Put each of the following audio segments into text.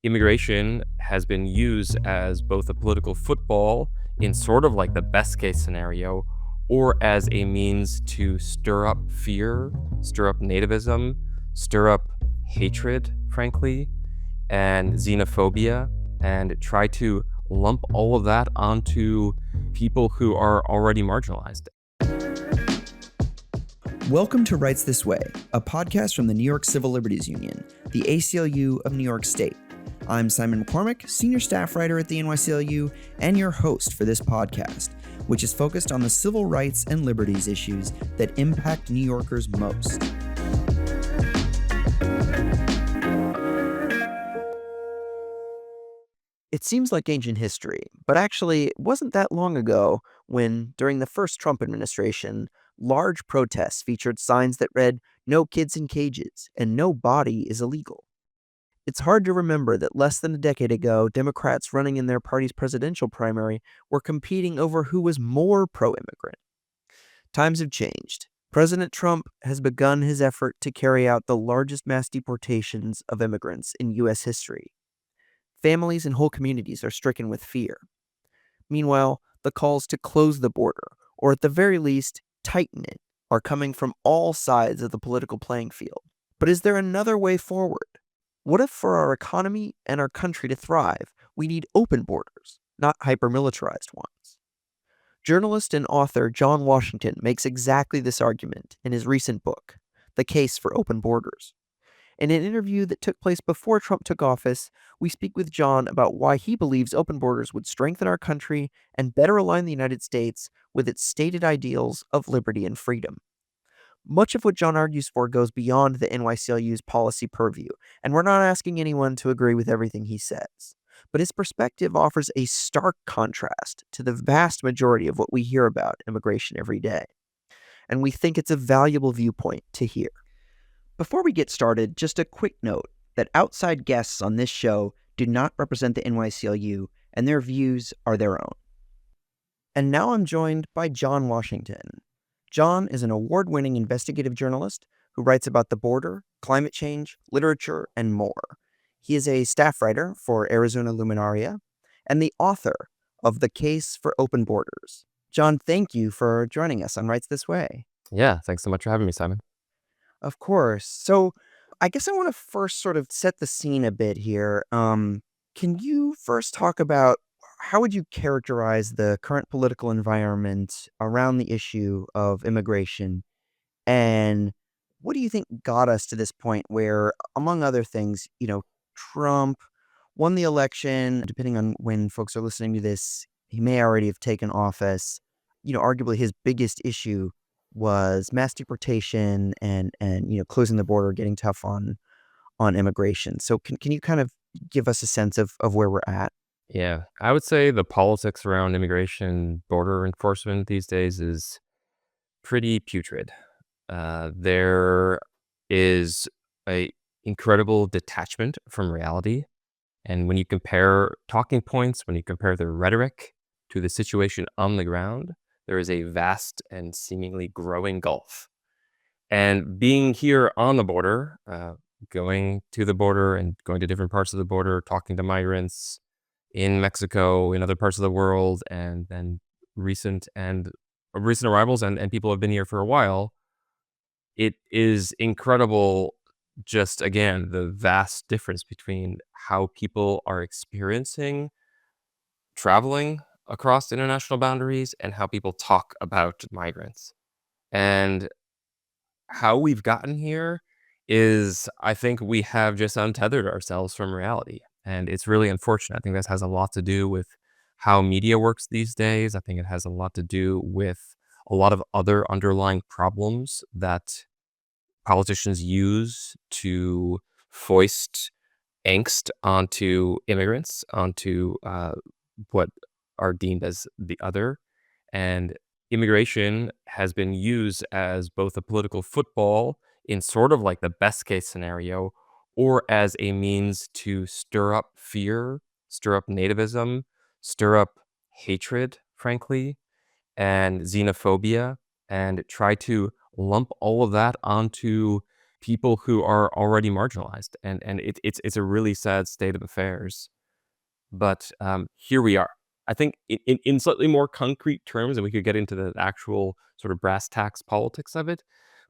immigration has been used as both a political football in sort of like the best case scenario, or as a means to stir up fear, stir up nativism, stir up hatred, frankly, and xenophobia, and try to lump all of that onto people who are already marginalized. Welcome to Rights This Way, a podcast from the New York Civil Liberties Union, the ACLU of New York State. I'm Simon McCormick, senior staff writer at the NYCLU, and your host for this podcast, which is focused on the civil rights and liberties issues that impact New Yorkers most. It seems like ancient history, but actually it wasn't that long ago when, during the first Trump administration, large protests featured signs that read, "No kids in cages," and "No body is illegal." It's hard to remember that less than a decade ago, Democrats running in their party's presidential primary were competing over who was more pro-immigrant. Times have changed. President Trump has begun his effort to carry out the largest mass deportations of immigrants in U.S. history. Families and whole communities are stricken with fear. Meanwhile, the calls to close the border, or at the very least, tighten it, are coming from all sides of the political playing field. But is there another way forward? What if for our economy and our country to thrive, we need open borders, not hyper-militarized ones? Journalist and author John Washington makes exactly this argument in his recent book, The Case for Open Borders. In an interview that took place before Trump took office, we speak with John about why he believes open borders would strengthen our country and better align the United States with its stated ideals of liberty and freedom. Much of what John argues for goes beyond the NYCLU's policy purview, and we're not asking anyone to agree with everything he says. But his perspective offers a stark contrast to the vast majority of what we hear about immigration every day. And we think it's a valuable viewpoint to hear. Before we get started, just a quick note that outside guests on this show do not represent the NYCLU, and their views are their own. And now I'm joined by John Washington. John is an award-winning investigative journalist who writes about the border, climate change, literature, and more. He is a staff writer for Arizona Luminaria and the author of The Case for Open Borders. John, thank you for joining us on Rights This Way. Yeah, thanks so much for having me, Simon. Of course. So I guess I want to first sort of set the scene a bit here. Can you first talk about how would you characterize the current political environment around the issue of immigration? And what do you think got us to this point where, among other things, Trump won the election? Depending on when folks are listening to this, he may already have taken office. Arguably his biggest issue was mass deportation and closing the border, getting tough on immigration. So can you kind of give us a sense of where we're at? Yeah, I would say the politics around immigration, border enforcement these days is pretty putrid. There is a incredible detachment from reality. And when you compare talking points, when you compare the rhetoric to the situation on the ground, there is a vast and seemingly growing gulf. And being here on the border, going to the border and going to different parts of the border, talking to migrants in Mexico, in other parts of the world, and then recent arrivals and people who have been here for a while, it is incredible. Just again, the vast difference between how people are experiencing traveling across international boundaries and how people talk about migrants. And how we've gotten here is, I think we have just untethered ourselves from reality. And it's really unfortunate. I think this has a lot to do with how media works these days. I think it has a lot to do with a lot of other underlying problems that politicians use to foist angst onto immigrants, onto what are deemed as the other. And immigration has been used as both a political football in sort of like the best case scenario, or as a means to stir up fear, stir up nativism, stir up hatred, frankly, and xenophobia, and try to lump all of that onto people who are already marginalized, and it's a really sad state of affairs. But, here we are. I think in slightly more concrete terms, and we could get into the actual sort of brass tacks politics of it,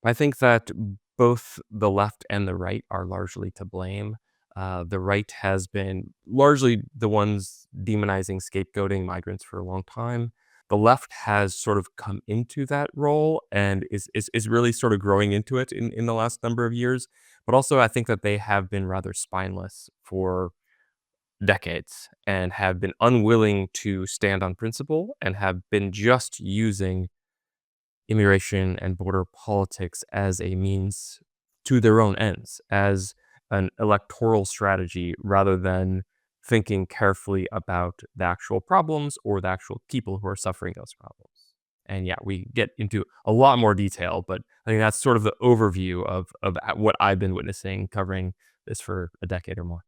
I think that both the left and the right are largely to blame. The right has been largely the ones demonizing, scapegoating migrants for a long time. The left has sort of come into that role and is really sort of growing into it in the last number of years. But also, I think that they have been rather spineless for decades and have been unwilling to stand on principle and have been just using immigration and border politics as a means to their own ends, as an electoral strategy rather than thinking carefully about the actual problems or the actual people who are suffering those problems. And yeah, we get into a lot more detail, but I think that's sort of the overview of what I've been witnessing covering this for a decade or more.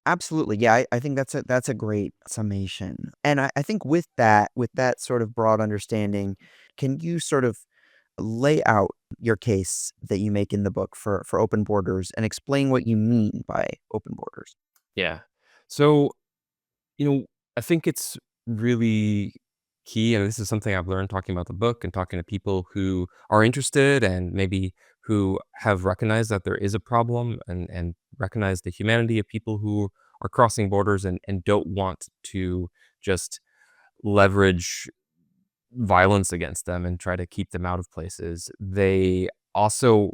Absolutely. Yeah, I think that's a great summation. And I think with that sort of broad understanding, can you sort of lay out your case that you make in the book for open borders and explain what you mean by open borders? Yeah. So, you know, I think it's really key, and this is something I've learned talking about the book and talking to people who are interested and maybe who have recognized that there is a problem and recognize the humanity of people who are crossing borders and don't want to just leverage violence against them and try to keep them out of places. They also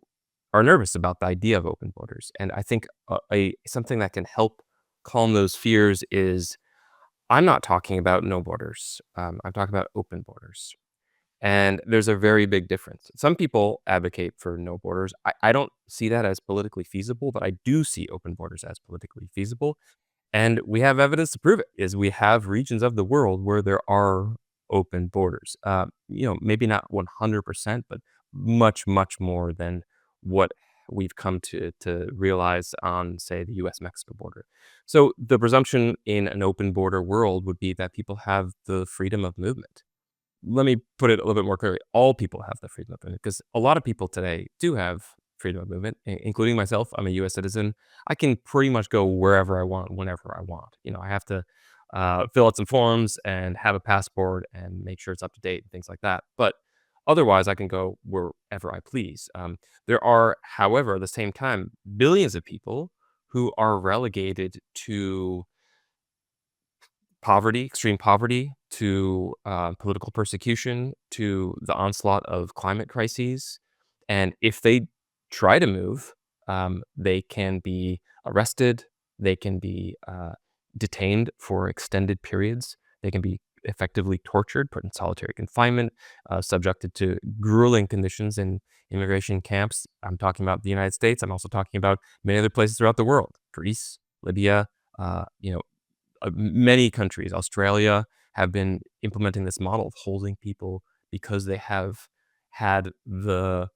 are nervous about the idea of open borders. And I think a something that can help calm those fears is I'm not talking about no borders. I'm talking about open borders. And there's a very big difference. Some people advocate for no borders. I don't see that as politically feasible, but I do see open borders as politically feasible. And we have evidence to prove it, is we have regions of the world where there are open borders. Maybe not 100%, but much, much more than what we've come to realize on, say, the US-Mexico border. So the presumption in an open border world would be that people have the freedom of movement. Let me put it a little bit more clearly. All people have the freedom of movement because a lot of people today do have freedom of movement, including myself. I'm a U.S. citizen. I can pretty much go wherever I want, whenever I want. I have to fill out some forms and have a passport and make sure it's up to date and things like that. But otherwise, I can go wherever I please. There are, however, at the same time, billions of people who are relegated to poverty, extreme poverty, to political persecution, to the onslaught of climate crises. And if they try to move, they can be arrested, they can be detained for extended periods, they can be effectively tortured, put in solitary confinement, subjected to grueling conditions in immigration camps. I'm talking about the United States. I'm also talking about many other places throughout the world, Greece, Libya, uh, you know, many countries, Australia, have been implementing this model of holding people because they have had the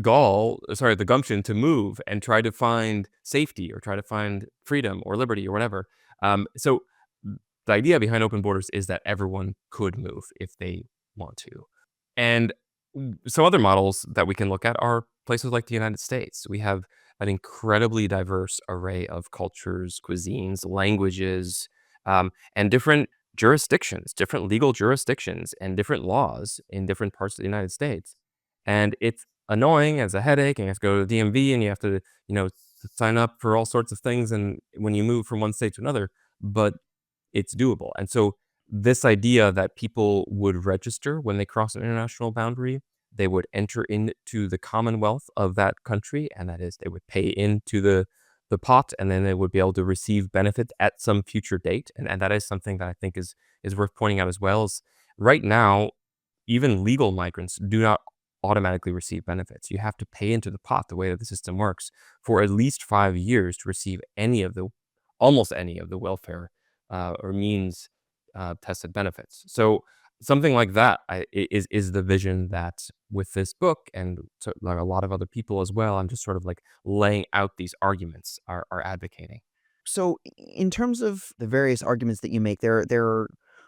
gumption to move and try to find safety or try to find freedom or liberty or whatever. So the idea behind open borders is that everyone could move if they want to. And some other models that we can look at are places like the United States. We have an incredibly diverse array of cultures, cuisines, languages, and different jurisdictions, different legal jurisdictions, and different laws in different parts of the United States. And it's annoying as a headache, and you have to go to the DMV, and you have to, sign up for all sorts of things, and when you move from one state to another, but it's doable. And so this idea that people would register when they cross an international boundary, they would enter into the commonwealth of that country, and that is they would pay into the pot, and then they would be able to receive benefits at some future date. And that is something that I think is worth pointing out as well. Is right now, even legal migrants do not automatically receive benefits. You have to pay into the pot the way that the system works for at least 5 years to receive almost any of the welfare or means tested benefits. So something like that is the vision that with this book and so, like a lot of other people as well, I'm just sort of like laying out these arguments are advocating. So, in terms of the various arguments that you make, there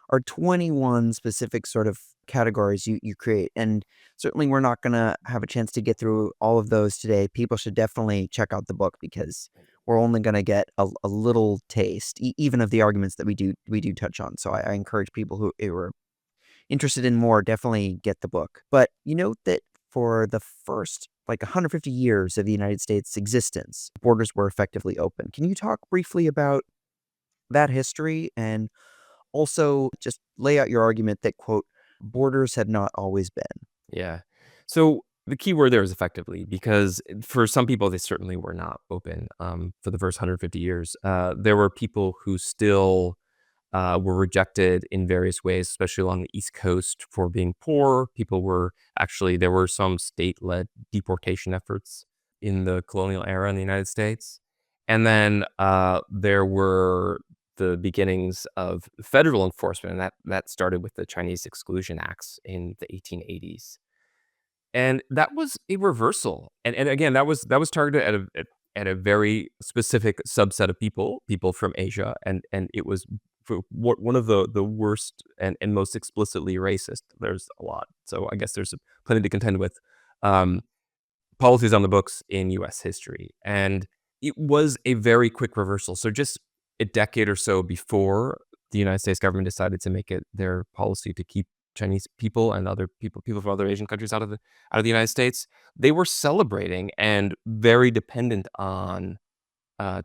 are 21 specific sort of categories you create. And certainly we're not going to have a chance to get through all of those today. People should definitely check out the book because we're only going to get a little taste, even of the arguments that we do touch on. So I encourage people who are interested in more, definitely get the book. But you note that for the first like 150 years of the United States existence, borders were effectively open. Can you talk briefly about that history and also just lay out your argument that, quote, borders have not always been? Yeah. So the key word there is effectively, because for some people, they certainly were not open for the first 150 years. There were people who still were rejected in various ways, especially along the East Coast for being poor. People were actually, there were some state led deportation efforts in the colonial era in the United States. And then there were the beginnings of federal enforcement, and that started with the Chinese Exclusion Acts in the 1880s. And that was a reversal, and again, that was targeted at a very specific subset of people, people from Asia, and it was for one of the worst and most explicitly racist. There's a lot, so I guess there's plenty to contend with. Um, Policies on the books in US history, and it was a very quick reversal. So just a decade or so before the United States government decided to make it their policy to keep Chinese people and other people from other Asian countries out of the United States, they were celebrating and very dependent on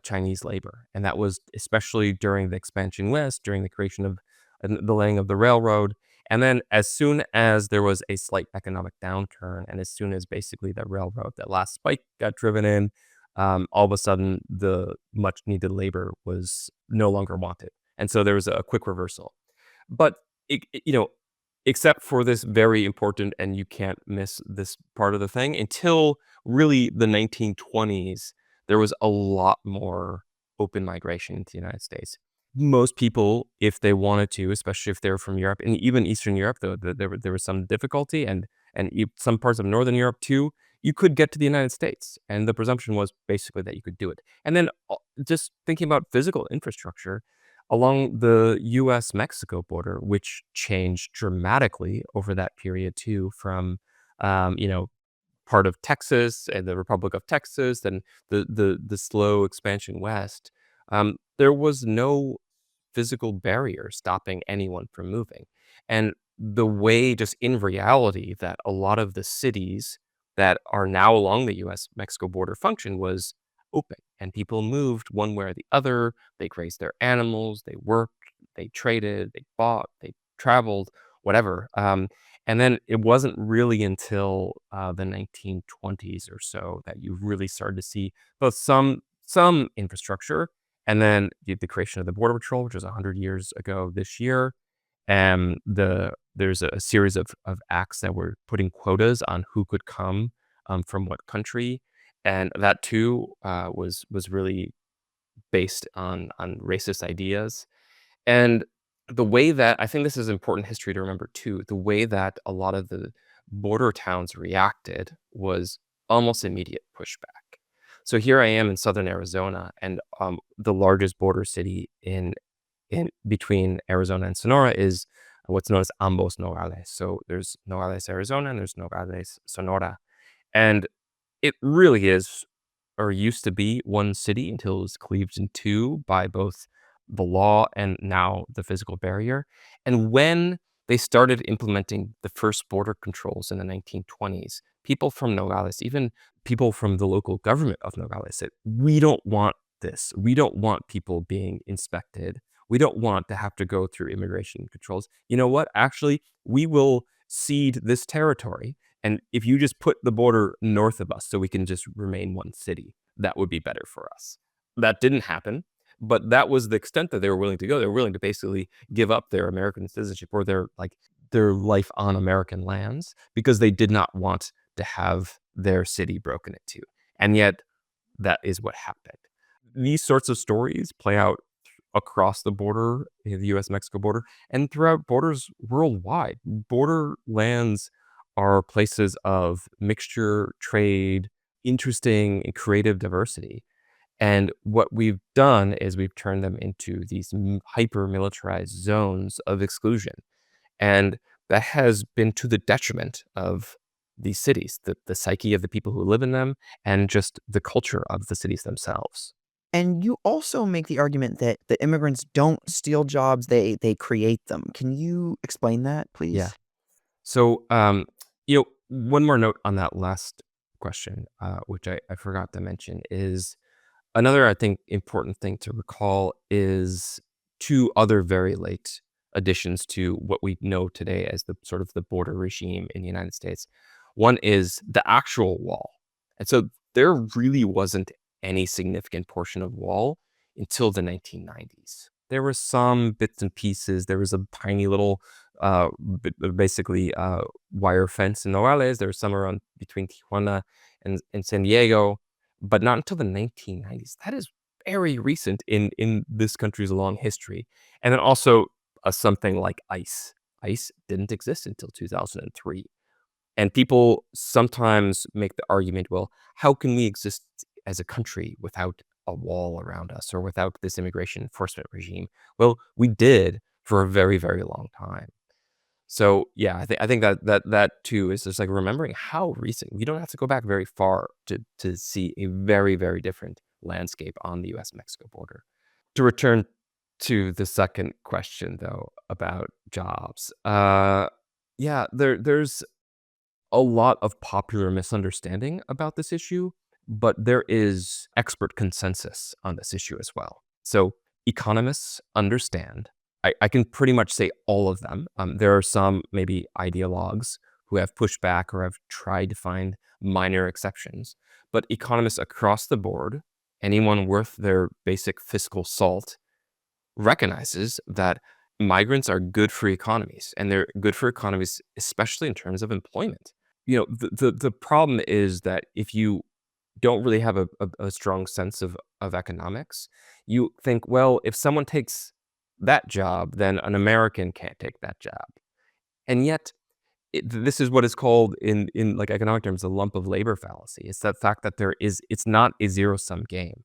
Chinese labor, and that was especially during the expansion west, during the creation of and the laying of the railroad, and then as soon as there was a slight economic downturn, and as soon as basically that railroad, that last spike got driven in, all of a sudden the much needed labor was no longer wanted, and so there was a quick reversal. But except for this very important, and you can't miss this part of the thing, until really the 1920s, there was a lot more open migration into the United States. Most people, if they wanted to, especially if they were from Europe and even Eastern Europe, though there was some difficulty, and some parts of Northern Europe too, you could get to the United States, and the presumption was basically that you could do it. And then just thinking about physical infrastructure along the U.S.-Mexico border, which changed dramatically over that period too, from um, you know part of Texas and the Republic of Texas and the slow expansion west, there was no physical barrier stopping anyone from moving. And the way, just in reality, that a lot of the cities that are now along the US-Mexico border function was open, and people moved one way or the other. They grazed their animals, they worked, they traded, they bought, they traveled, whatever. And then it wasn't really until the 1920s or so that you really started to see both some infrastructure, and then the creation of the Border Patrol, which was 100 years ago this year. And there's a series of acts that were putting quotas on who could come from what country, and that too was really based on racist ideas. And the way that, I think this is important history to remember too, the way that a lot of the border towns reacted was almost immediate pushback. So here I am in southern Arizona, and the largest border city in between Arizona and Sonora is what's known as Ambos Nogales. So there's Nogales, Arizona, and there's Nogales, Sonora. And it really is, or used to be, one city until it was cleaved in two by both the law and now the physical barrier. And when they started implementing the first border controls in the 1920s, people from Nogales, even people from the local government of Nogales, said, "We don't want this. We don't want people being inspected. We don't want to have to go through immigration controls. You know what? Actually, we will cede this territory, and if you just put the border north of us so we can just remain one city, that would be better for us." That didn't happen, but that was the extent that they were willing to go. They were willing to basically give up their American citizenship, or their life on American lands, because they did not want to have their city broken into. And yet that is what happened. These sorts of stories play out across the border, the US-Mexico border, and throughout borders worldwide. Borderlands are places of mixture, trade, interesting and creative diversity. And what we've done is we've turned them into these hyper-militarized zones of exclusion. And that has been to the detriment of these cities, the psyche of the people who live in them, and just the culture of the cities themselves. And you also make the argument that the immigrants don't steal jobs, they create them. Can you explain that, Yeah. please? So, one more note on that last question, which I forgot to mention, is another, I think, important thing to recall is two other very late additions to what we know today as the sort of the border regime in the United States. One is the actual wall. And so there really wasn't any significant portion of wall until the 1990s. There were some bits and pieces. There was a tiny little, basically, wire fence in Nogales. There was some around between Tijuana and San Diego, but not until the 1990s. That is very recent in this country's long history. And then also, something like ICE. ICE didn't exist until 2003. And people sometimes make the argument, well, how can we exist as a country without a wall around us or without this immigration enforcement regime? Well, we did for a very, very long time. So, yeah, I think that too is just, like, remembering how recent. We don't have to go back very far to see a very, very different landscape on the US-Mexico border. To return to the second question, though, about jobs, yeah, there's a lot of popular misunderstanding about this issue, but there is expert consensus on this issue as well. So economists understand. I can pretty much say all of them. There are some maybe ideologues who have pushed back or have tried to find minor exceptions, but economists across the board, anyone worth their basic fiscal salt, recognizes that migrants are good for economies, and they're good for economies, especially in terms of employment. The problem is that if you don't really have a strong sense of economics, you think, well, if someone takes that job, then an American can't take that job. And yet, this is what is called in like economic terms a lump of labor fallacy. It's that fact that it's not a zero sum game.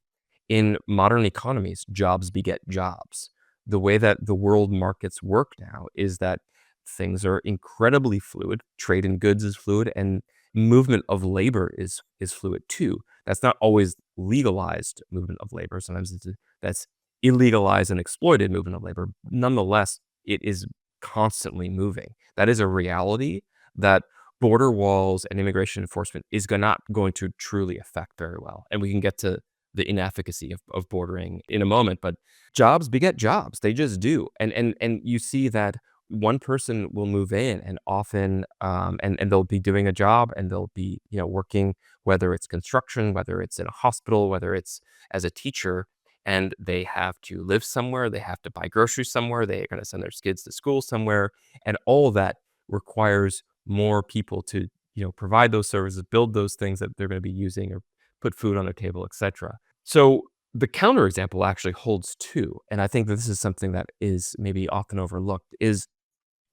In modern economies, jobs beget jobs. The way that the world markets work now is that things are incredibly fluid. Trade in goods is fluid, and movement of labor is fluid too. That's not always legalized movement of labor. Sometimes that's illegalized and exploited movement of labor. Nonetheless, it is constantly moving. That is a reality that border walls and immigration enforcement is not going to truly affect very well. And we can get to the inefficacy of bordering in a moment, but jobs beget jobs. They just do. And you see that one person will move in and often and they'll be doing a job and they'll be, working, whether it's construction, whether it's in a hospital, whether it's as a teacher, and they have to live somewhere, they have to buy groceries somewhere, they're going to send their kids to school somewhere, and all that requires more people to, provide those services, build those things that they're going to be using or put food on their table, etc. So the counterexample actually holds too, and I think that this is something that is maybe often overlooked, is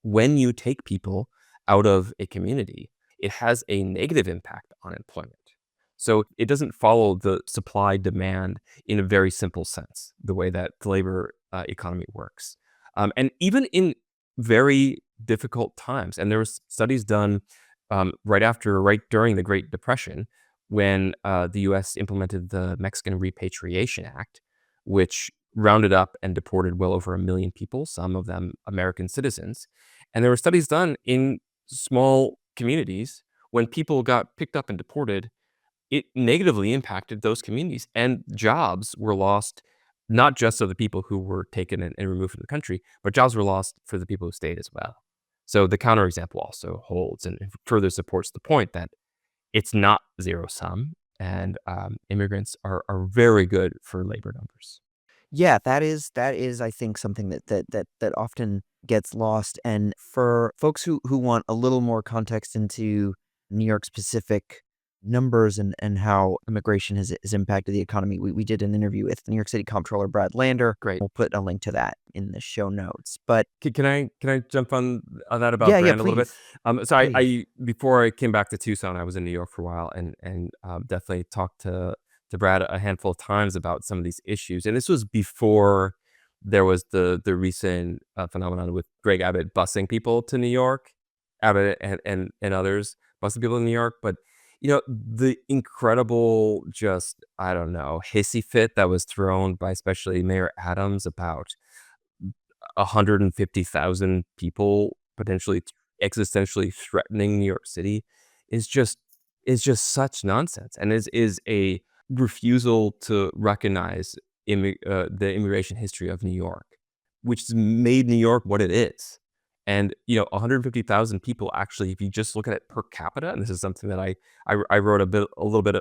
when you take people out of a community, it has a negative impact on employment. So it doesn't follow the supply demand in a very simple sense, the way that the labor economy works. And even in very difficult times, and there was studies done right during the Great Depression, when the U.S. implemented the Mexican Repatriation Act, which rounded up and deported well over 1 million people, some of them American citizens. And there were studies done in small communities when people got picked up and deported. It negatively impacted those communities, and jobs were lost, not just of the people who were taken and removed from the country, but jobs were lost for the people who stayed as well. So the counterexample also holds and further supports the point that it's not zero sum, and immigrants are very good for labor numbers. Yeah, that is, I think, something that often gets lost. And for folks who want a little more context into New York specific numbers and how immigration has impacted the economy, we did an interview with New York City Comptroller Brad Lander. Great. We'll put a link to that in the show notes. But Can I jump on that about yeah, brand a little bit? please, So please. I before I came back to Tucson, I was in New York for a while and definitely talked to to Brad a handful of times about some of these issues, and this was before there was the recent, phenomenon with Greg Abbott busing people to New York, Abbott and others busing people in New York, but, the incredible just, I don't know, hissy fit that was thrown by especially Mayor Adams about 150,000 people potentially existentially threatening New York City is just is just such nonsense, and is a refusal to recognize the immigration history of New York, which has made New York what it is. And, 150,000 people actually, if you just look at it per capita, and this is something that I wrote a little bit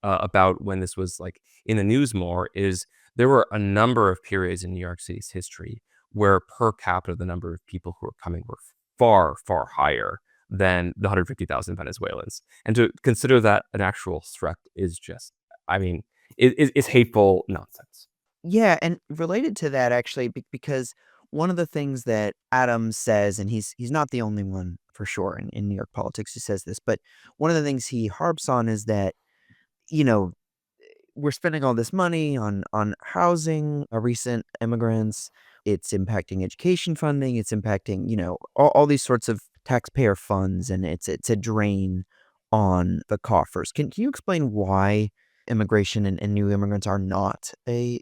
about when this was, like, in the news more, is there were a number of periods in New York City's history where per capita, the number of people who were coming were far, far higher than the 150,000 Venezuelans. And to consider that an actual threat is just, I mean, it's hateful nonsense. Yeah, and related to that actually, because one of the things that Adams says, and he's not the only one for sure in New York politics who says this, but one of the things he harps on is that, you know, we're spending all this money on housing recent immigrants. It's impacting education funding. It's impacting, all these sorts of taxpayer funds, and it's a drain on the coffers. Can you explain why immigration and new immigrants are not a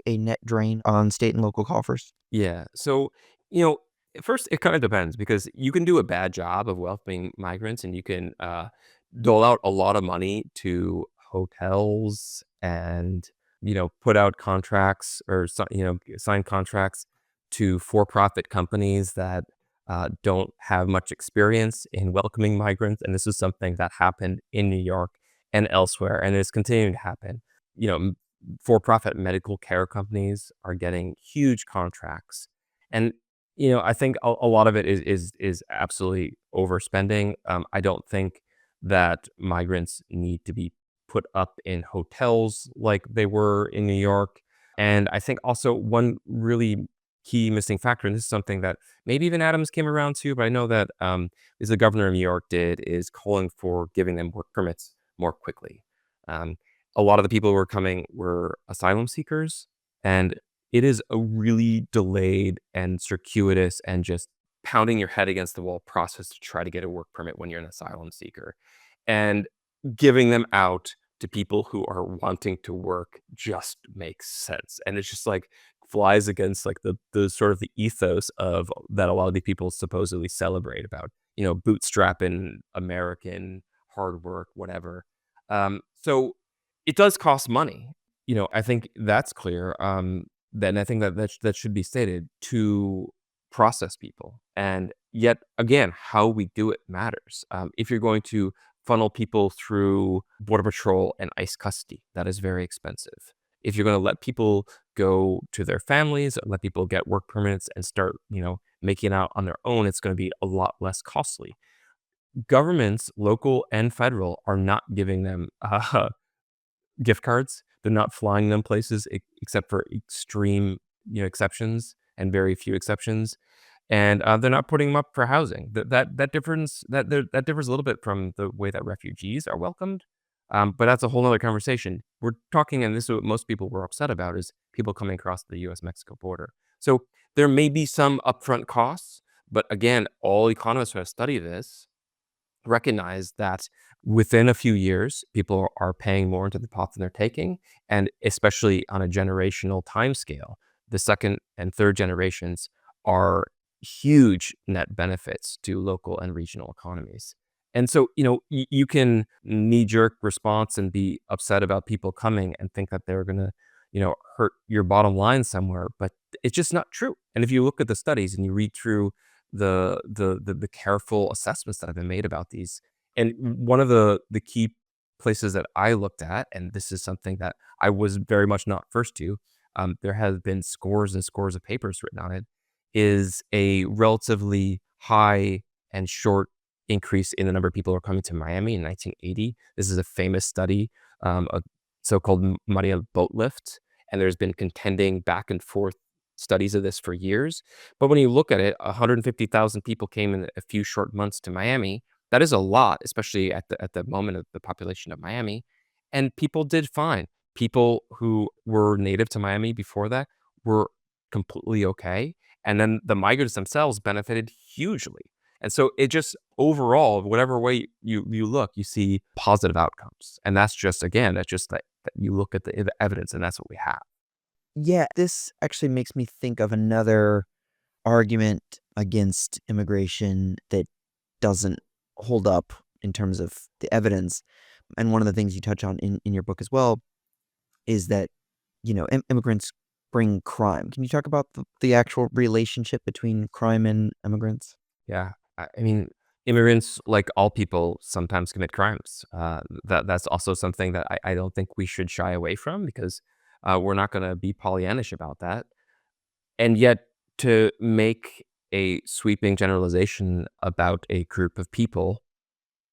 net drain on state and local coffers? Yeah. So, you know, at first it kind of depends because you can do a bad job of welcoming migrants and you can dole out a lot of money to hotels and, put out contracts or, sign contracts to for-profit companies that don't have much experience in welcoming migrants. And this is something that happened in New York and elsewhere, and is continuing to happen. You know, for-profit medical care companies are getting huge contracts. And, I think a lot of it is absolutely overspending. I don't think that migrants need to be put up in hotels like they were in New York. And I think also one really key missing factor, and this is something that maybe even Adams came around to, but I know that is the governor of New York did, is calling for giving them work permits more quickly. Um, a lot of the people who were coming were asylum seekers, and it is a really delayed and circuitous and just pounding your head against the wall process to try to get a work permit when you're an asylum seeker. And giving them out to people who are wanting to work just makes sense. And it's just like flies against like the sort of the ethos of that a lot of the people supposedly celebrate about, bootstrapping American hard work, whatever. So it does cost money. I think that's clear. Then I think that should be stated to process people. And yet again, how we do it matters. If you're going to funnel people through border patrol and ICE custody, that is very expensive. If you're going to let people go to their families, let people get work permits and start, making it out on their own, it's going to be a lot less costly. Governments, local and federal, are not giving them gift cards. They're not flying them places except for extreme, exceptions and very few exceptions. And they're not putting them up for housing. That differs a little bit from the way that refugees are welcomed. But that's a whole other conversation. We're talking, and this is what most people were upset about, is people coming across the U.S.-Mexico border. So there may be some upfront costs, but again, all economists who have studied this recognize that within a few years, people are paying more into the pot than they're taking, and especially on a generational timescale, the second and third generations are huge net benefits to local and regional economies. And so, you can knee-jerk response and be upset about people coming and think that they're gonna, hurt your bottom line somewhere, but it's just not true. And if you look at the studies and you read through the careful assessments that have been made about these. And one of the key places that I looked at, and this is something that I was very much not first to, there have been scores and scores of papers written on it, is a relatively high and short increase in the number of people who are coming to Miami in 1980. This is a famous study, a so-called Maria boat lift, and there's been contending back and forth studies of this for years. But when you look at it, 150,000 people came in a few short months to Miami. That is a lot, especially at the moment of the population of Miami, and people did fine. People who were native to Miami before that were completely okay, and then the migrants themselves benefited hugely. And so it just overall, whatever way you look, you see positive outcomes. And that's just, again, that's just that you look at the evidence, and that's what we have. Yeah, this actually makes me think of another argument against immigration that doesn't hold up in terms of the evidence. And one of the things you touch on in your book as well is that, immigrants bring crime. Can you talk about the actual relationship between crime and immigrants? Yeah. I mean, immigrants, like all people, sometimes commit crimes. That's also something that I don't think we should shy away from, because we're not going to be Pollyannish about that. And yet, to make a sweeping generalization about a group of people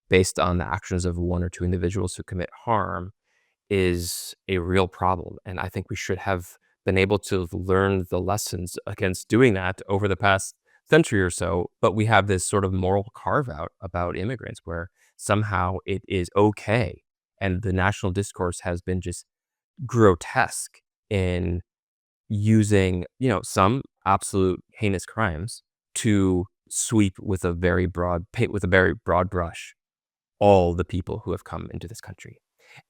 based on the actions of one or two individuals who commit harm is a real problem. And I think we should have been able to learn the lessons against doing that over the past century or so. But we have this sort of moral carve out about immigrants where somehow it is okay. And the national discourse has been just grotesque in using, some absolute heinous crimes to sweep with a very broad paint with a very broad brush all the people who have come into this country.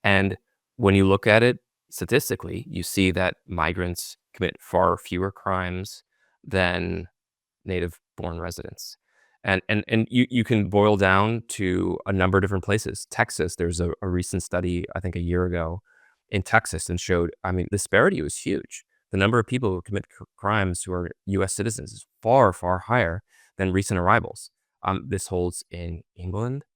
And when you look at it statistically, you see that migrants commit far fewer crimes than native born residents. And you can boil down to a number of different places. Texas, there's a recent study, I think a year ago, in Texas, and showed, I mean, the disparity was huge. The number of people who commit crimes who are US citizens is far, far higher than recent arrivals. This holds in England.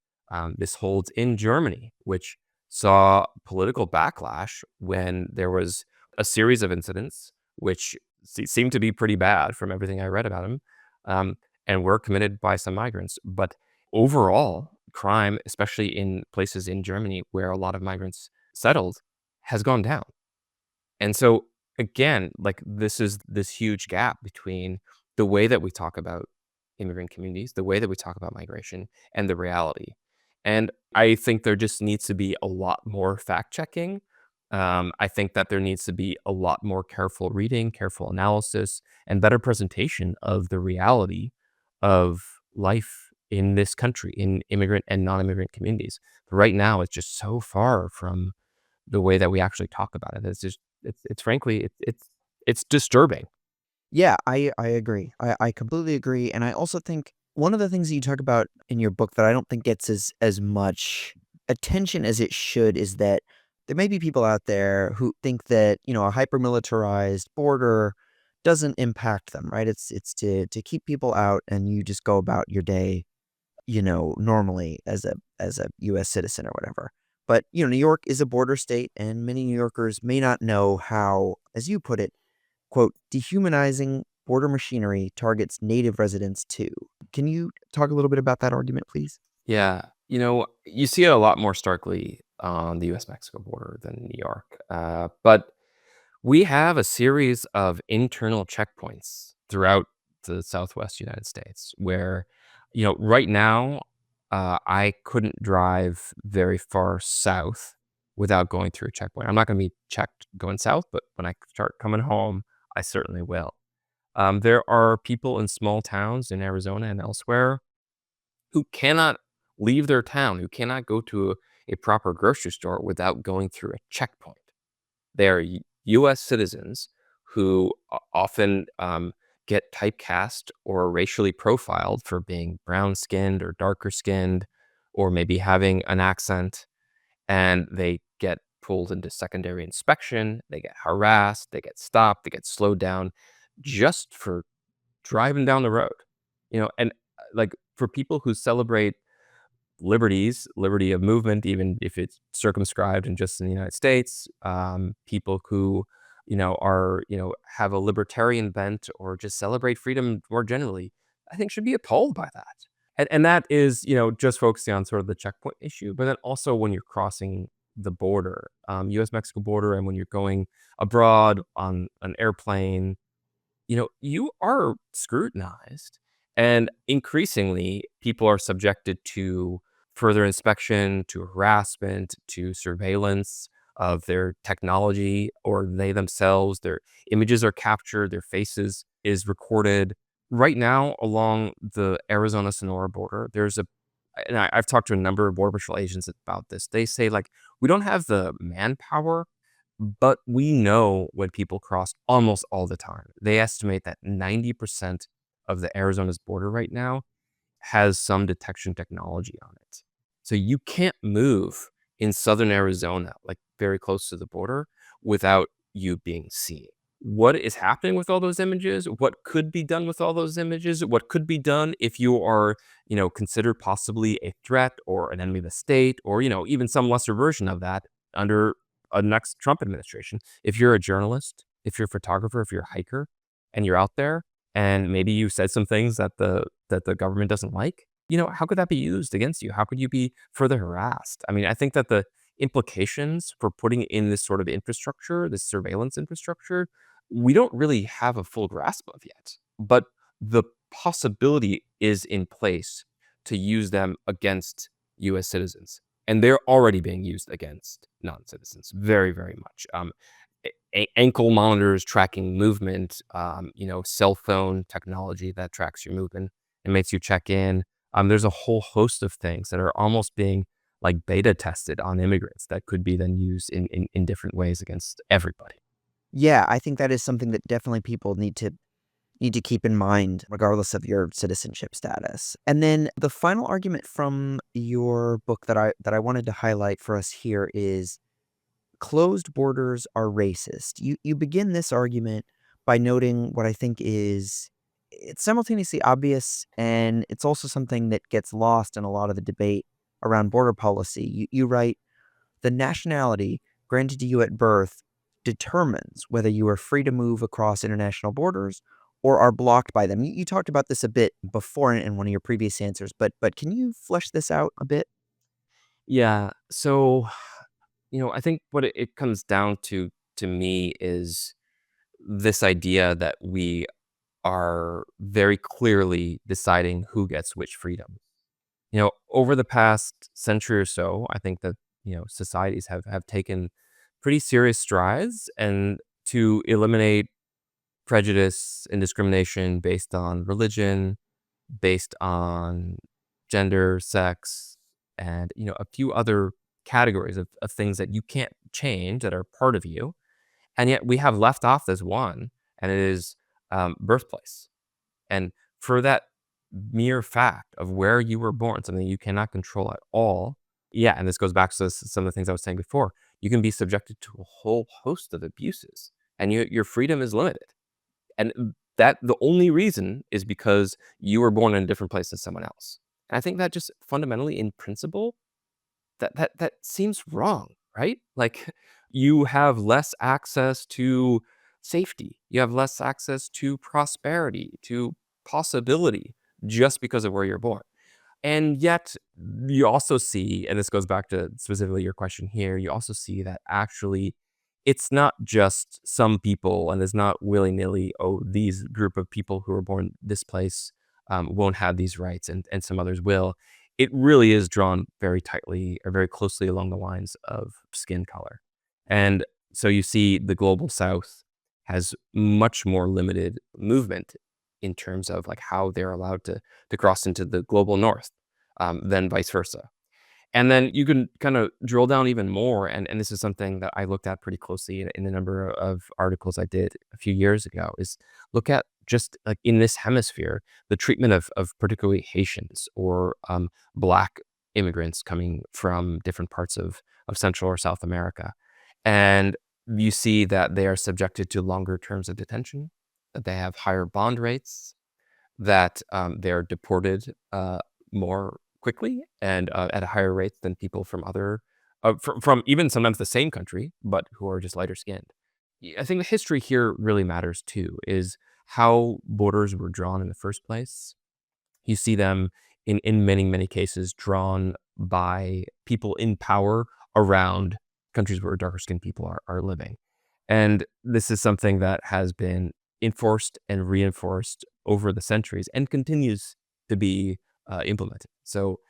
This holds in Germany, which saw political backlash when there was a series of incidents which seemed to be pretty bad from everything I read about them, um, and were committed by some migrants. But overall, crime, especially in places in Germany where a lot of migrants settled, has gone down. And so again, like, this is this huge gap between the way that we talk about immigrant communities, the way that we talk about migration, and the reality. And I think there just needs to be a lot more fact checking. I think that there needs to be a lot more careful reading, careful analysis, and better presentation of the reality of life in this country, in immigrant and non-immigrant communities. Right now, it's just so far from the way that we actually talk about it. It's just it's frankly it's disturbing. Yeah, I agree. I completely agree, and I also think one of the things that you talk about in your book that I don't think gets as much attention as it should is that there may be people out there who think that, a hyper-militarized border doesn't impact them, right? It's to keep people out and you just go about your day, normally as a US citizen or whatever. But, New York is a border state and many New Yorkers may not know how, as you put it, quote, "dehumanizing border machinery targets native residents too." Can you talk a little bit about that argument, please? Yeah, you see it a lot more starkly on the US-Mexico border than New York, but we have a series of internal checkpoints throughout the Southwest United States where, right now, I couldn't drive very far south without going through a checkpoint. I'm not going to be checked going south, but when I start coming home, I certainly will. There are people in small towns in Arizona and elsewhere who cannot leave their town, who cannot go to a proper grocery store without going through a checkpoint. They are US citizens who often get typecast or racially profiled for being brown skinned or darker skinned, or maybe having an accent, and they get pulled into secondary inspection. They get harassed, they get stopped, they get slowed down just for driving down the road. And like, for people who celebrate liberty of movement, even if it's circumscribed and just in the United States. People who, have a libertarian bent or just celebrate freedom more generally, I think should be appalled by that. And that is, just focusing on sort of the checkpoint issue, but then also when you're crossing the border, US-Mexico border, and when you're going abroad on an airplane, you are scrutinized, and increasingly people are subjected to further inspection, to harassment, to surveillance. of their technology, or they themselves, their images are captured, their faces is recorded. Right now, along the Arizona-Sonora border, I've talked to a number of Border Patrol agents about this. They say, like, we don't have the manpower, but we know when people cross almost all the time. They estimate that 90% of the Arizona's border right now has some detection technology on it. So you can't move in southern Arizona, like very close to the border, without you being seen. What is happening with all those images? What could be done with all those images? What could be done if you are, considered possibly a threat or an enemy of the state, or, even some lesser version of that under a next Trump administration? If you're a journalist, if you're a photographer, if you're a hiker, and you're out there, and maybe you said some things that the government doesn't like, how could that be used against you? How could you be further harassed? I mean, I think that the implications for putting in this sort of infrastructure, this surveillance infrastructure, we don't really have a full grasp of yet. But the possibility is in place to use them against US citizens. And they're already being used against non-citizens very, very much. Ankle monitors tracking movement, cell phone technology that tracks your movement and makes you check in. There's a whole host of things that are almost being like beta tested on immigrants that could be then used in different ways against everybody. Yeah, I think that is something that definitely people need to keep in mind regardless of your citizenship status. And then the final argument from your book that I wanted to highlight for us here is closed borders are racist. You begin this argument by noting what I think is it's simultaneously obvious, and it's also something that gets lost in a lot of the debate around border policy. You write, the nationality granted to you at birth determines whether you are free to move across international borders or are blocked by them. You talked about this a bit before in one of your previous answers, but can you flesh this out a bit? Yeah. So, I think what it comes down to me is this idea that we are very clearly deciding who gets which freedom. Over the past century or so, I think that, societies have taken pretty serious strides and to eliminate prejudice and discrimination based on religion, based on gender, sex, and, a few other categories of things that you can't change that are part of you. And yet we have left off this one, and it is birthplace. And for that mere fact of where you were born, something you cannot control at all, yeah, and this goes back to some of the things I was saying before, you can be subjected to a whole host of abuses, and your freedom is limited. And that the only reason is because you were born in a different place than someone else. And I think that just fundamentally, in principle, that seems wrong, right? Like, you have less access to safety, you have less access to prosperity, to possibility, just because of where you're born. And yet, you also see, and this goes back to specifically your question here, you also see that actually it's not just some people, and it's not willy-nilly, oh, these group of people who are born this place won't have these rights, and some others will. It really is drawn very tightly or very closely along the lines of skin color. And so you see the global south has much more limited movement in terms of like how they're allowed to cross into the global north than vice versa. And then you can kind of drill down even more, and this is something that I looked at pretty closely in a number of articles I did a few years ago, is look at just like in this hemisphere, the treatment of particularly Haitians or Black immigrants coming from different parts of Central or South America. And you see that they are subjected to longer terms of detention, that they have higher bond rates, that they're deported more quickly and at a higher rate than people from other from even sometimes the same country, but who are just lighter skinned. I think the history here really matters too, is how borders were drawn in the first place. You see them in many, many cases drawn by people in power around countries where darker skinned people are living. And this is something that has been enforced and reinforced over the centuries and continues to be implemented. So,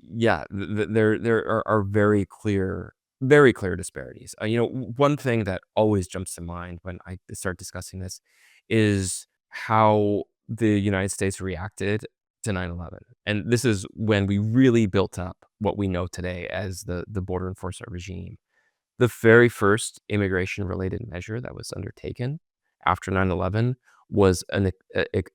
yeah, there are very clear very clear disparities. One thing that always jumps to mind when I start discussing this is how the United States reacted to 9/11. And this is when we really built up what we know today as the border enforcement regime. The very first immigration-related measure that was undertaken after 9/11 was an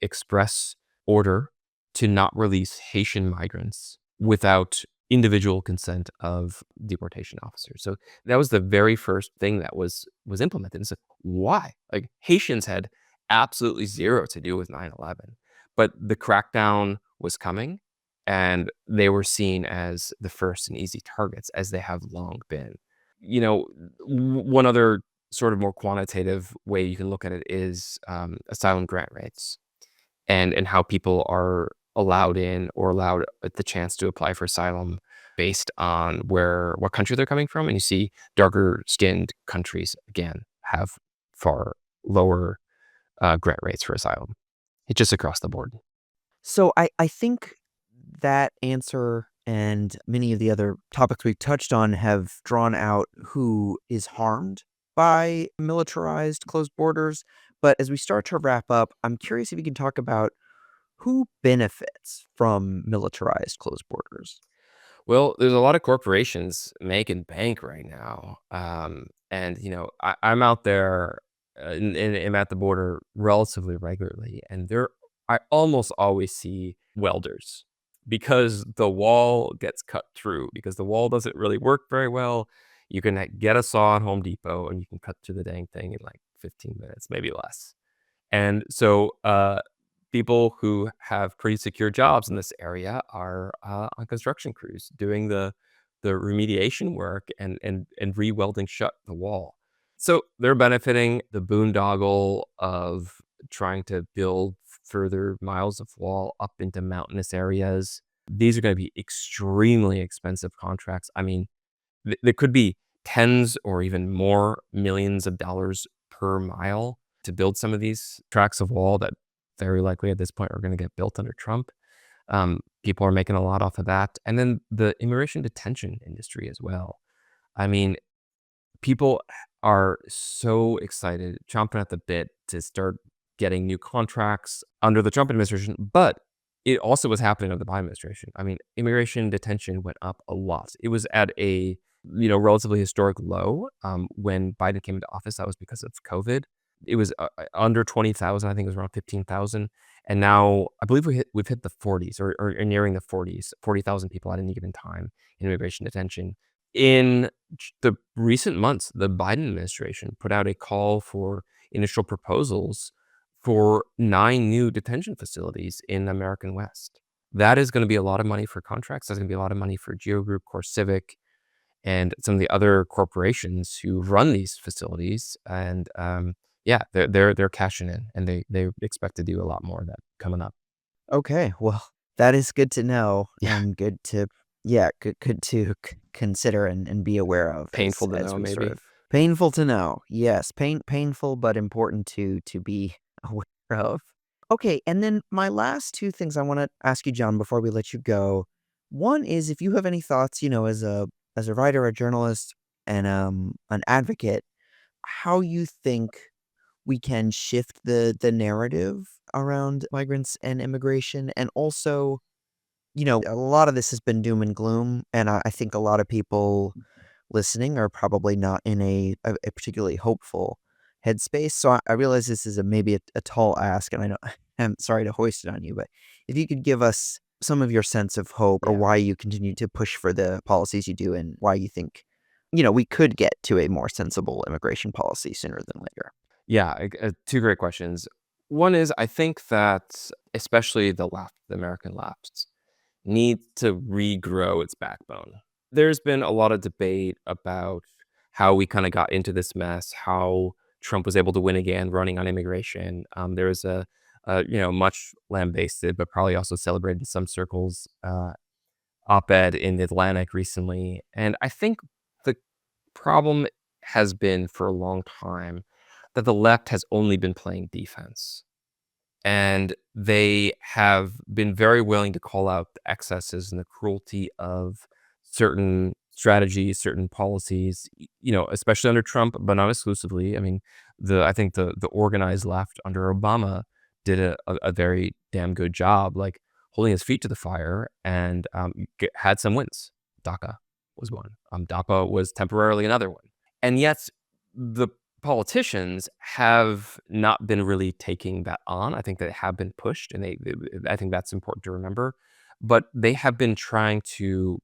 express order to not release Haitian migrants without individual consent of deportation officers. So that was the very first thing that was implemented. And so why? Like, Haitians had absolutely zero to do with 9/11, but the crackdown was coming, and they were seen as the first and easy targets, as they have long been. You know, one other sort of more quantitative way you can look at it is asylum grant rates and how people are allowed in or allowed the chance to apply for asylum based on what country they're coming from. And you see darker skinned countries again have far lower grant rates for asylum. It's just across the board. So I think that answer and many of the other topics we've touched on have drawn out who is harmed by militarized closed borders. But as we start to wrap up, I'm curious if you can talk about who benefits from militarized closed borders. Well, there's a lot of corporations making bank right now. And, I'm out there and am at the border relatively regularly. And I almost always see welders because the wall gets cut through, because the wall doesn't really work very well. You can get a saw at Home Depot and you can cut through the dang thing in like 15 minutes, maybe less. And so, people who have pretty secure jobs in this area are on construction crews doing the remediation work and re-welding shut the wall. So they're benefiting the boondoggle of trying to build further miles of wall up into mountainous areas. These are going to be extremely expensive contracts. I mean, there could be tens or even more millions of dollars per mile to build some of these tracts of wall that very likely at this point are gonna get built under Trump. People are making a lot off of that. And then the immigration detention industry as well. I mean, people are so excited, chomping at the bit to start getting new contracts under the Trump administration, but it also was happening under the Biden administration. I mean, immigration detention went up a lot. It was at a, relatively historic low, when Biden came into office. That was because of COVID. It was under 20,000. I think it was around 15,000. And now I believe we've hit the 40s or nearing the 40s, 40,000 people at any given time in immigration detention. In the recent months, the Biden administration put out a call for initial proposals for 9 new detention facilities in the American West. That is gonna be a lot of money for contracts. That's gonna be a lot of money for Geo Group, CoreCivic, and some of the other corporations who run these facilities. And, yeah, they're cashing in, and they expect to do a lot more of that coming up. Okay, well, that is good to know Yeah, and good to, yeah, good to consider and be aware of painful to as know we sort maybe. of painful to know. Yes, painful, but important to be aware of. Okay, and then my last two things I want to ask you, John, before we let you go. One is if you have any thoughts, as a writer, a journalist, and an advocate, how you think we can shift the narrative around migrants and immigration. And also, a lot of this has been doom and gloom, and I think a lot of people listening are probably not in a particularly hopeful headspace. So I realize this is maybe a tall ask, and I know I'm sorry to hoist it on you, but if you could give us some of your sense of hope or Yeah. why you continue to push for the policies you do and why you think, we could get to a more sensible immigration policy sooner than later. Yeah, 2 great questions. One is I think that especially the American left, needs to regrow its backbone. There's been a lot of debate about how we kinda got into this mess, how Trump was able to win again running on immigration. There was much lambasted, but probably also celebrated in some circles, op-ed in The Atlantic recently. And I think the problem has been for a long time that the left has only been playing defense. And they have been very willing to call out the excesses and the cruelty of certain strategies, certain policies, especially under Trump, but not exclusively. I mean, I think the organized left under Obama did a very damn good job, like holding his feet to the fire and had some wins. DACA was one. DACA was temporarily another one. And yet the politicians have not been really taking that on. I think they have been pushed, and I think that's important to remember. But they have been trying to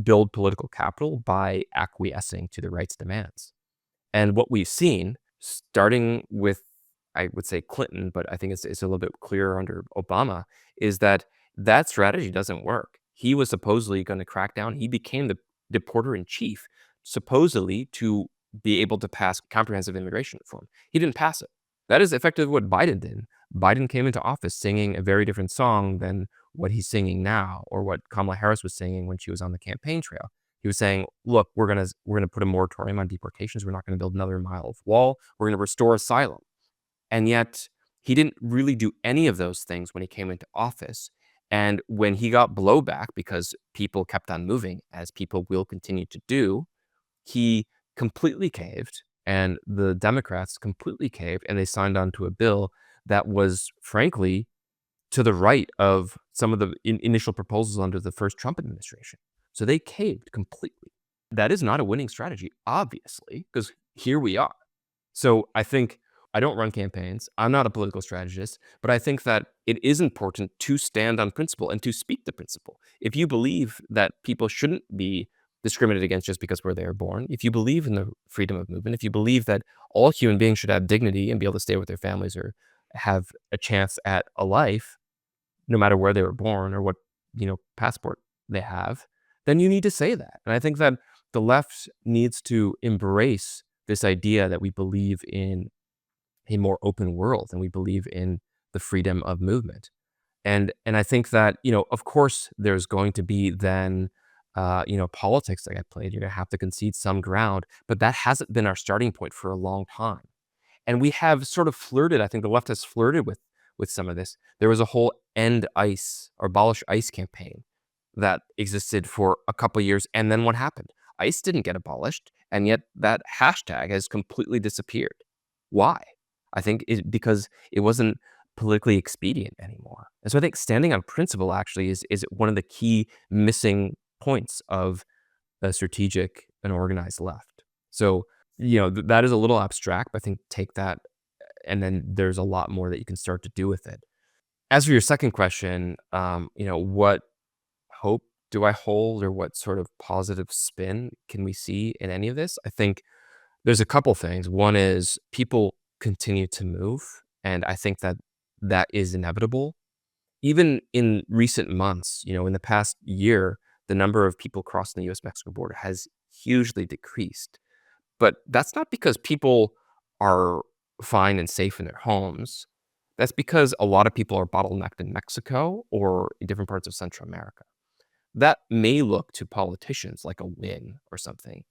build political capital by acquiescing to the right's demands. And what we've seen, starting with, I would say Clinton, but I think it's a little bit clearer under Obama, is that that strategy doesn't work. He was supposedly going to crack down. He became the deporter in chief, supposedly to be able to pass comprehensive immigration reform. He didn't pass it. That is effectively what Biden did. Biden came into office singing a very different song than what he's singing now, or what Kamala Harris was singing when she was on the campaign trail. He was saying, "Look, we're gonna put a moratorium on deportations. We're not gonna build another mile of wall. We're gonna restore asylum." And yet, he didn't really do any of those things when he came into office. And when he got blowback because people kept on moving, as people will continue to do, he completely caved, and the Democrats completely caved, and they signed on to a bill that was, frankly, to the right of some of the initial proposals under the first Trump administration. So they caved completely. That is not a winning strategy, obviously, because here we are. So I think I don't run campaigns. I'm not a political strategist, but I think that it is important to stand on principle and to speak the principle. If you believe that people shouldn't be discriminated against just because where they are born, if you believe in the freedom of movement, if you believe that all human beings should have dignity and be able to stay with their families or have a chance at a life, no matter where they were born or what, passport they have, then you need to say that. And I think that the left needs to embrace this idea that we believe in a more open world and we believe in the freedom of movement. And I think that, of course, there's going to be then, politics that get played. You're going to have to concede some ground, but that hasn't been our starting point for a long time. And we have sort of flirted, I think the left has flirted with some of this. There was a whole end ICE or abolish ICE campaign that existed for a couple of years. And then what happened? ICE didn't get abolished. And yet that hashtag has completely disappeared. Why? I think because it wasn't politically expedient anymore. And so I think standing on principle actually is one of the key missing points of a strategic and organized left. So, that is a little abstract, but I think take that, and then there's a lot more that you can start to do with it. As for your second question, what hope do I hold, or what sort of positive spin can we see in any of this? I think there's a couple things. One is people continue to move, and I think that that is inevitable. Even in recent months, in the past year, the number of people crossing the US-Mexico border has hugely decreased. But that's not because people are fine and safe in their homes. That's because a lot of people are bottlenecked in Mexico or in different parts of Central America. That may look to politicians like a win or something,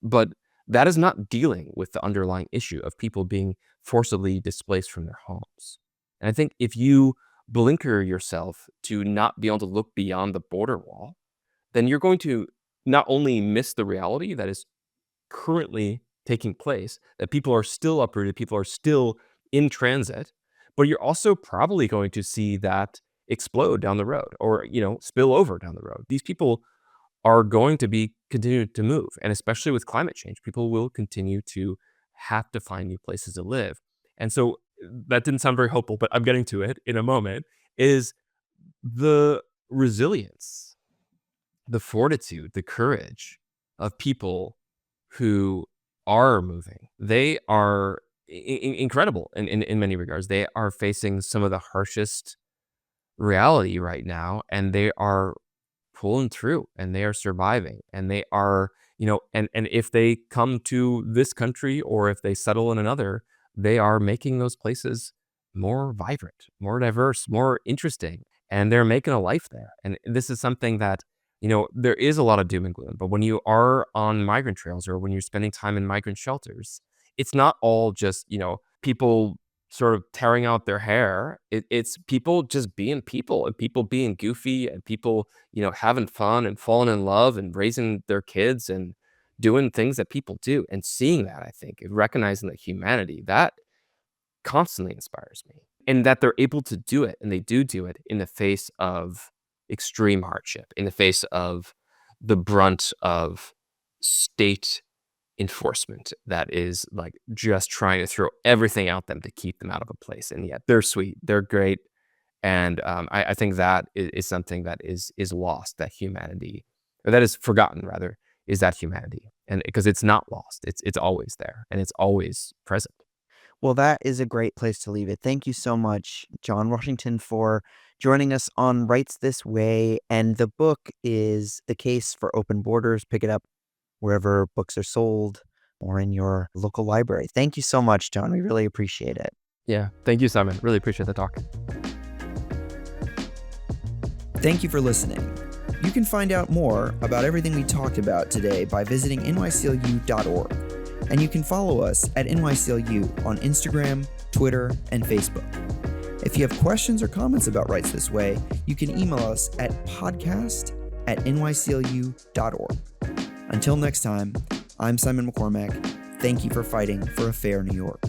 but that is not dealing with the underlying issue of people being forcibly displaced from their homes. And I think if you blinker yourself to not be able to look beyond the border wall, then you're going to not only miss the reality that is currently taking place, that people are still uprooted, people are still in transit, but you're also probably going to see that explode down the road or, spill over down the road. These people are going to be continued to move. And especially with climate change, people will continue to have to find new places to live. And so that didn't sound very hopeful, but I'm getting to it in a moment, is the resilience, the fortitude, the courage of people who are moving. They are incredible in many regards. They are facing some of the harshest reality right now, and they are pulling through, and they are surviving, and they are, and if they come to this country or if they settle in another, they are making those places more vibrant, more diverse, more interesting, and they're making a life there. And this is something that, there is a lot of doom and gloom, but when you are on migrant trails or when you're spending time in migrant shelters, it's not all just, people sort of tearing out their hair. It's people just being people, and people being goofy, and people, having fun and falling in love and raising their kids and doing things that people do, and seeing that, I think, and recognizing that humanity, that constantly inspires me, and that they're able to do it, and they do it in the face of extreme hardship, in the face of the brunt of state enforcement that is like just trying to throw everything at them to keep them out of a place. And yet they're sweet, they're great. And I think that is something that is lost, that humanity, or that is forgotten rather, is that humanity. And because it's not lost, it's always there and it's always present. Well, that is a great place to leave it. Thank you so much, John Washington, for joining us on Rights This Way. And the book is The Case for Open Borders. Pick it up wherever books are sold or in your local library. Thank you so much, John. We really appreciate it. Yeah. Thank you, Simon. Really appreciate the talk. Thank you for listening. You can find out more about everything we talked about today by visiting nyclu.org. And you can follow us at NYCLU on Instagram, Twitter, and Facebook. If you have questions or comments about Rights This Way, you can email us at podcast@nyclu.org. Until next time, I'm Simon McCormack. Thank you for fighting for a fair New York.